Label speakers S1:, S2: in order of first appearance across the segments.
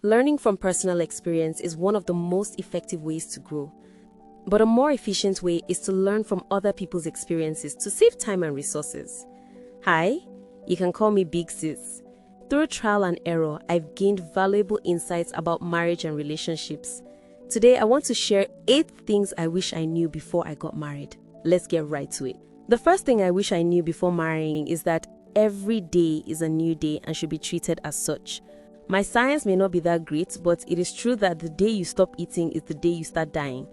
S1: Learning from personal experience is one of the most effective ways to grow. But a more efficient way is to learn from other people's experiences to save time and resources. Hi, you can call me Big Sis. Through trial and error, I've gained valuable insights about marriage and relationships. Today, I want to share 8 things I wish I knew before I got married. Let's get right to it. The first thing I wish I knew before marrying is that every day is a new day and should be treated as such. My science may not be that great, but it is true that the day you stop eating is the day you start dying.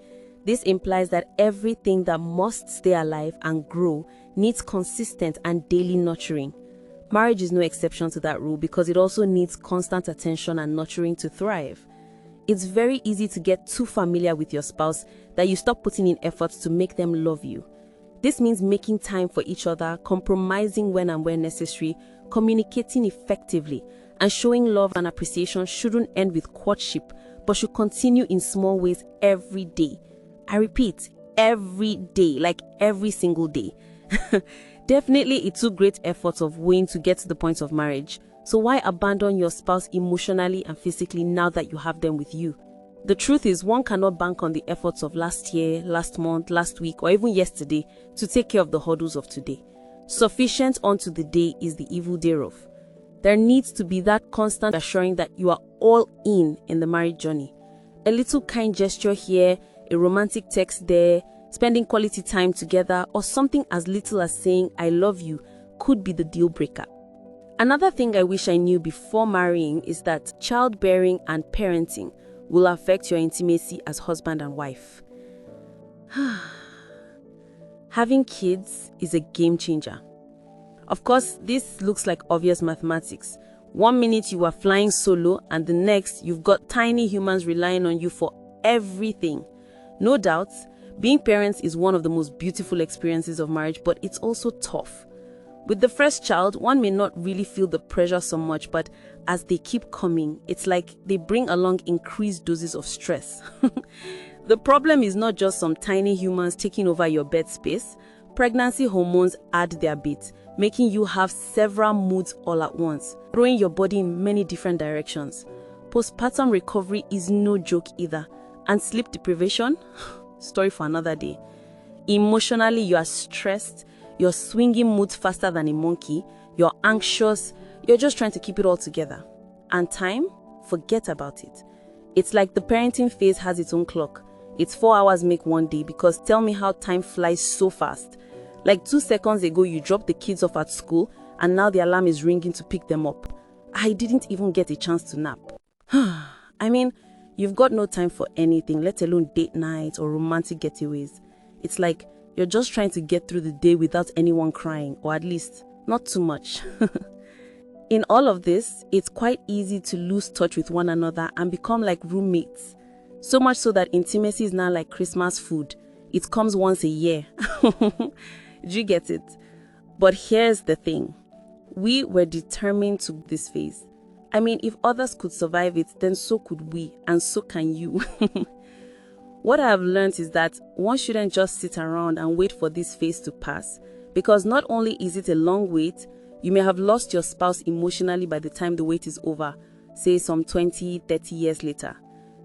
S1: This implies that everything that must stay alive and grow needs consistent and daily nurturing. Marriage is no exception to that rule because it also needs constant attention and nurturing to thrive. It's very easy to get too familiar with your spouse that you stop putting in efforts to make them love you. This means making time for each other, compromising when and where necessary, communicating effectively, and showing love and appreciation shouldn't end with courtship, but should continue in small ways every day. I repeat, every day, like every single day. Definitely, it took great efforts of weighing to get to the point of marriage. So why abandon your spouse emotionally and physically now that you have them with you? The truth is, one cannot bank on the efforts of last year, last month, last week, or even yesterday to take care of the hurdles of today. Sufficient unto the day is the evil thereof. There needs to be that constant assuring that you are all in the marriage journey. A little kind gesture here, a romantic text there, spending quality time together, or something as little as saying I love you could be the deal breaker. Another thing I wish I knew before marrying is that childbearing and parenting will affect your intimacy as husband and wife. Having kids is a game changer. Of course, this looks like obvious mathematics. 1 minute you are flying solo and the next you've got tiny humans relying on you for everything. No doubt, being parents is one of the most beautiful experiences of marriage, but it's also tough. With the first child, one may not really feel the pressure so much, but as they keep coming, it's like they bring along increased doses of stress. The problem is not just some tiny humans taking over your bed space. Pregnancy hormones add their bit, making you have several moods all at once, throwing your body in many different directions. Postpartum recovery is no joke either. And sleep deprivation? Story for another day. Emotionally, you are stressed, you're swinging moods faster than a monkey, you're anxious, you're just trying to keep it all together. And time? Forget about it. It's like the parenting phase has its own clock. It's 4 hours make one day, because tell me how time flies so fast. Like 2 seconds ago, you dropped the kids off at school, and now the alarm is ringing to pick them up. I didn't even get a chance to nap. I mean, you've got no time for anything, let alone date nights or romantic getaways. It's like you're just trying to get through the day without anyone crying, or at least not too much. In all of this, it's quite easy to lose touch with one another and become like roommates. So much so that intimacy is now like Christmas food. It comes once a year. Do you get it? But here's the thing. We were determined to this phase. I mean, if others could survive it, then so could we, and so can you. What I have learned is that one shouldn't just sit around and wait for this phase to pass, because not only is it a long wait, you may have lost your spouse emotionally by the time the wait is over, say some 20, 30 years later.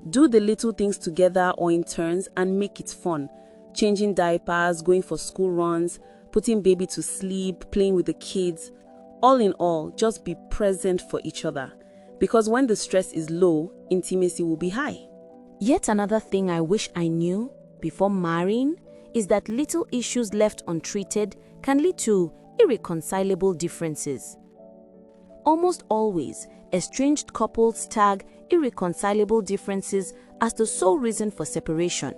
S1: Do the little things together or in turns and make it fun. Changing diapers, going for school runs, putting baby to sleep, playing with the kids. All in all, just be present for each other. Because when the stress is low, intimacy will be high.
S2: Yet another thing I wish I knew before marrying is that little issues left untreated can lead to irreconcilable differences. Almost always, estranged couples tag irreconcilable differences as the sole reason for separation.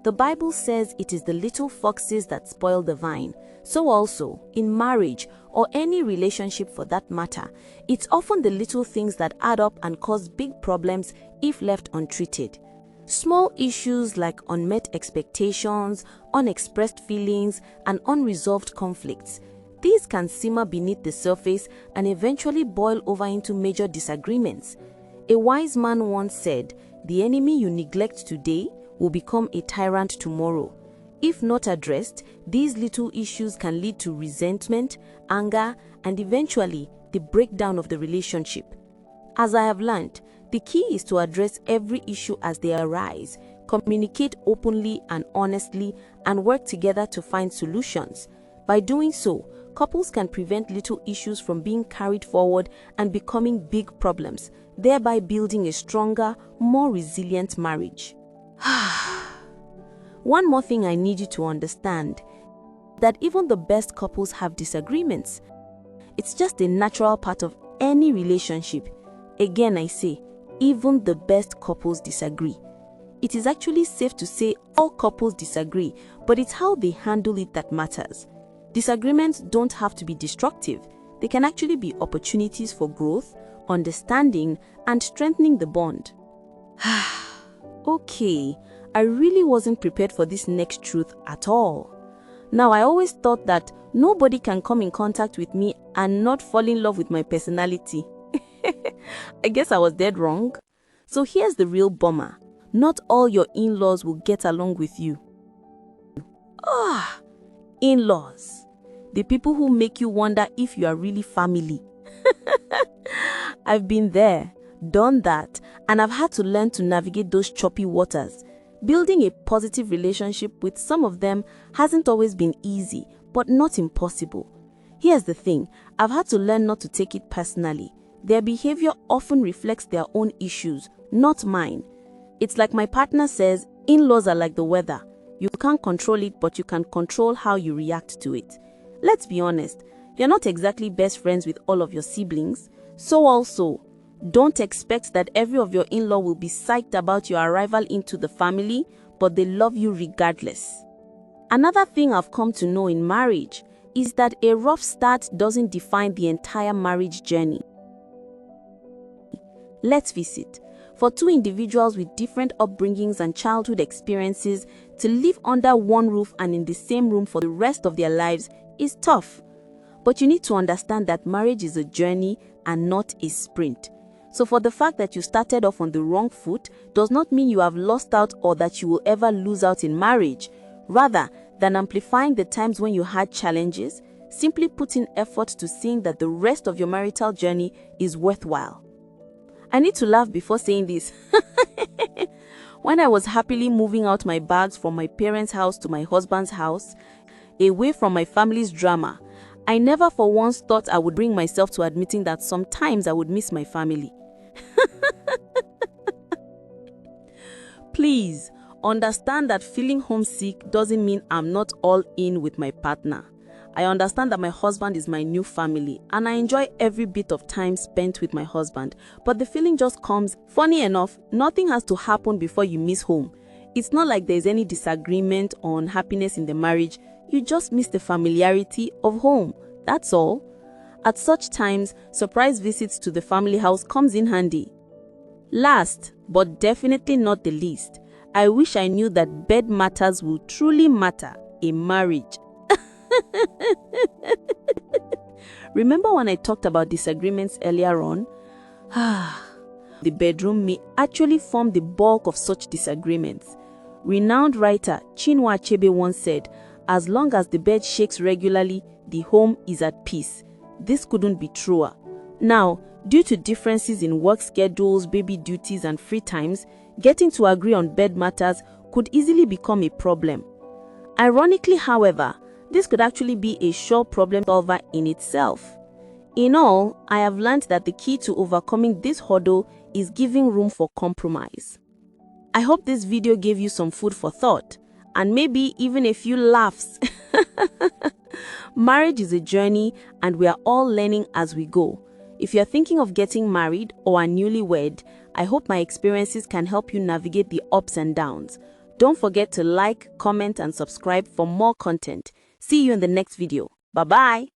S2: The Bible says it is the little foxes that spoil the vine. So also, in marriage or any relationship for that matter, it's often the little things that add up and cause big problems if left untreated. Small issues like unmet expectations, unexpressed feelings, and unresolved conflicts. These can simmer beneath the surface and eventually boil over into major disagreements. A wise man once said, "The enemy you neglect today will become a tyrant tomorrow." If not addressed, these little issues can lead to resentment, anger, and eventually the breakdown of the relationship. As I have learned, The key is to address every issue as they arise, communicate openly and honestly, and work together to find solutions. By doing so, couples can prevent little issues from being carried forward and becoming big problems, thereby building a stronger, more resilient marriage. One more thing I need you to understand, that even the best couples have disagreements. It's just a natural part of any relationship. Again, I say, even the best couples disagree. It is actually safe to say all couples disagree, but it's how they handle it that matters. Disagreements don't have to be destructive. They can actually be opportunities for growth, understanding, and strengthening the bond. Okay, I really wasn't prepared for this next truth at all. Now, I always thought that nobody can come in contact with me and not fall in love with my personality. I guess I was dead wrong. So here's the real bummer. Not all your in-laws will get along with you. In-laws. The people who make you wonder if you are really family. I've been there, done that, and I've had to learn to navigate those choppy waters. Building a positive relationship with some of them hasn't always been easy, but not impossible. Here's the thing, I've had to learn not to take it personally. Their behavior often reflects their own issues, not mine. It's like my partner says, in-laws are like the weather. You can't control it, but you can control how you react to it. Let's be honest, you're not exactly best friends with all of your siblings. So also, don't expect that every of your in-law will be psyched about your arrival into the family, but they love you regardless. Another thing I've come to know in marriage is that a rough start doesn't define the entire marriage journey. Let's face it, for two individuals with different upbringings and childhood experiences to live under one roof and in the same room for the rest of their lives is tough. But you need to understand that marriage is a journey and not a sprint. So for the fact that you started off on the wrong foot does not mean you have lost out or that you will ever lose out in marriage. Rather than amplifying the times when you had challenges, simply put in effort to seeing that the rest of your marital journey is worthwhile. I need to laugh before saying this. When I was happily moving out my bags from my parents' house to my husband's house, away from my family's drama, I never for once thought I would bring myself to admitting that sometimes I would miss my family. Please, understand that feeling homesick doesn't mean I'm not all in with my partner. I understand that my husband is my new family and I enjoy every bit of time spent with my husband, but the feeling just comes. Funny enough, nothing has to happen before you miss home. It's not like there's any disagreement or unhappiness in the marriage. You just miss the familiarity of home. That's all. At such times, surprise visits to the family house comes in handy. Last, but definitely not the least, I wish I knew that bed matters will truly matter in marriage. Remember when I talked about disagreements earlier on? The bedroom may actually form the bulk of such disagreements. Renowned writer Chinua Achebe once said, "As long as the bed shakes regularly, the home is at peace." This couldn't be truer. Now, due to differences in work schedules, baby duties, and free times, getting to agree on bed matters could easily become a problem. Ironically, however, this could actually be a sure problem solver in itself. In all, I have learned that the key to overcoming this hurdle is giving room for compromise. I hope this video gave you some food for thought, and maybe even a few laughs. Marriage is a journey, and we are all learning as we go. If you're thinking of getting married or are newlywed, I hope my experiences can help you navigate the ups and downs. Don't forget to like, comment, and subscribe for more content. See you in the next video. Bye-bye.